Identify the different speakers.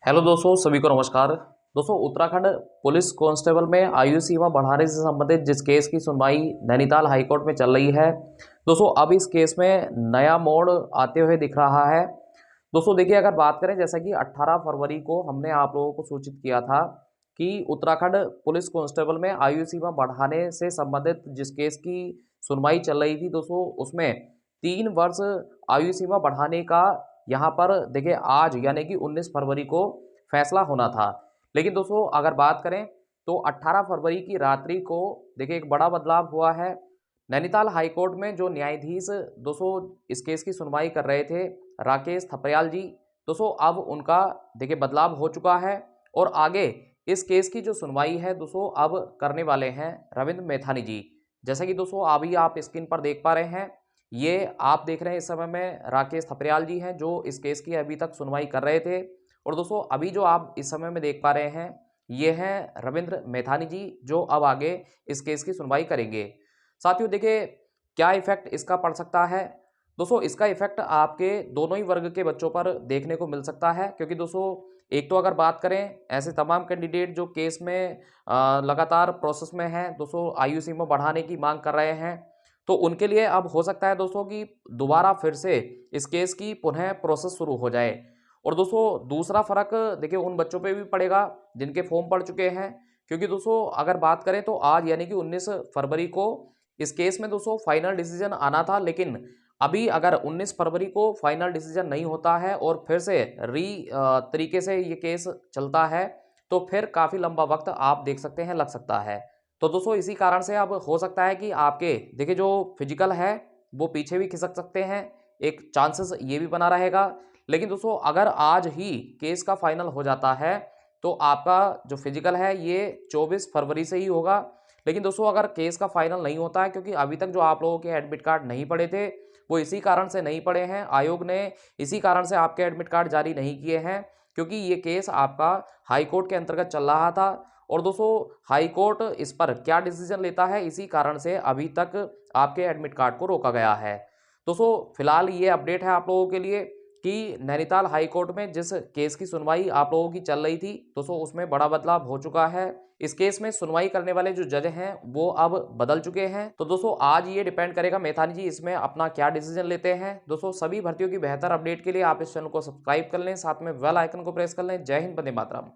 Speaker 1: Hello दोस्तों, सभी को नमस्कार। दोस्तों, उत्तराखंड पुलिस कांस्टेबल में आयु सीमा बढ़ाने से संबंधित जिस केस की सुनवाई नैनीताल हाईकोर्ट में चल रही है, दोस्तों अब इस केस में नया मोड़ आते हुए दिख रहा है। दोस्तों देखिए, अगर बात करें, जैसा कि 18 फरवरी को हमने आप लोगों को सूचित किया था कि उत्तराखंड पुलिस कांस्टेबल में आयु सीमा बढ़ाने से संबंधित जिस केस की सुनवाई चल रही थी, दोस्तों उसमें 3 वर्ष आयु सीमा बढ़ाने का यहाँ पर देखिए आज यानी कि 19 फरवरी को फैसला होना था। लेकिन दोस्तों अगर बात करें तो 18 फरवरी की रात्रि को देखिए एक बड़ा बदलाव हुआ है। नैनीताल हाईकोर्ट में जो न्यायाधीश दोस्तों इस केस की सुनवाई कर रहे थे, राकेश थपरियाल जी, दोस्तों अब उनका देखिए बदलाव हो चुका है और आगे इस केस की जो सुनवाई है दोस्तों अब करने वाले हैं रविंद्र मैथानी जी। जैसा कि दोस्तों अभी आप स्क्रीन पर देख पा रहे हैं, ये आप देख रहे हैं इस समय में राकेश थपरियाल जी हैं जो इस केस की अभी तक सुनवाई कर रहे थे। और दोस्तों अभी जो आप इस समय में देख पा रहे हैं, ये हैं रविंद्र मैथानी जी जो अब आगे इस केस की सुनवाई करेंगे। साथियों देखिए, क्या इफेक्ट इसका पड़ सकता है? दोस्तों इसका इफेक्ट आपके दोनों ही वर्ग के बच्चों पर देखने को मिल सकता है, क्योंकि दोस्तों एक तो अगर बात करें ऐसे तमाम कैंडिडेट जो केस में लगातार प्रोसेस में हैं, दोस्तों आयु सीमा बढ़ाने की मांग कर रहे हैं, तो उनके लिए अब हो सकता है दोस्तों कि दोबारा फिर से इस केस की पुनः प्रोसेस शुरू हो जाए। और दोस्तों दूसरा फ़र्क देखिए उन बच्चों पे भी पड़ेगा जिनके फॉर्म पड़ चुके हैं, क्योंकि दोस्तों अगर बात करें तो आज यानी कि 19 फरवरी को इस केस में दोस्तों फाइनल डिसीजन आना था। लेकिन अभी अगर 19 फरवरी को फाइनल डिसीजन नहीं होता है और फिर से तरीके से ये केस चलता है, तो फिर काफ़ी लंबा वक्त आप देख सकते हैं लग सकता है। तो दोस्तों इसी कारण से अब हो सकता है कि आपके देखिए जो फिजिकल है वो पीछे भी खिसक सकते हैं, एक चांसेस ये भी बना रहेगा। लेकिन दोस्तों अगर आज ही केस का फाइनल हो जाता है तो आपका जो फिजिकल है ये 24 फरवरी से ही होगा। लेकिन दोस्तों अगर केस का फाइनल नहीं होता है, क्योंकि अभी तक जो आप लोगों के एडमिट कार्ड नहीं पड़े थे वो इसी कारण से नहीं पड़े हैं, आयोग ने इसी कारण से आपके एडमिट कार्ड जारी नहीं किए हैं, क्योंकि ये केस आपका हाई कोर्ट के अंतर्गत चल रहा था। और दोस्तों हाई कोर्ट इस पर क्या डिसीजन लेता है, इसी कारण से अभी तक आपके एडमिट कार्ड को रोका गया है। दोस्तों फिलहाल ये अपडेट है आप लोगों के लिए कि नैनीताल हाई कोर्ट में जिस केस की सुनवाई आप लोगों की चल रही थी, दोस्तों उसमें बड़ा बदलाव हो चुका है। इस केस में सुनवाई करने वाले जो जज हैं वो अब बदल चुके हैं। तो दोस्तों आज ये डिपेंड करेगा मैथानी जी इसमें अपना क्या डिसीजन लेते हैं। दोस्तों सभी भर्तियों की बेहतर अपडेट के लिए आप इस चैनल को सब्सक्राइब कर लें, साथ में बेल आइकन को प्रेस कर लें। जय हिंद, वंदे मातरम।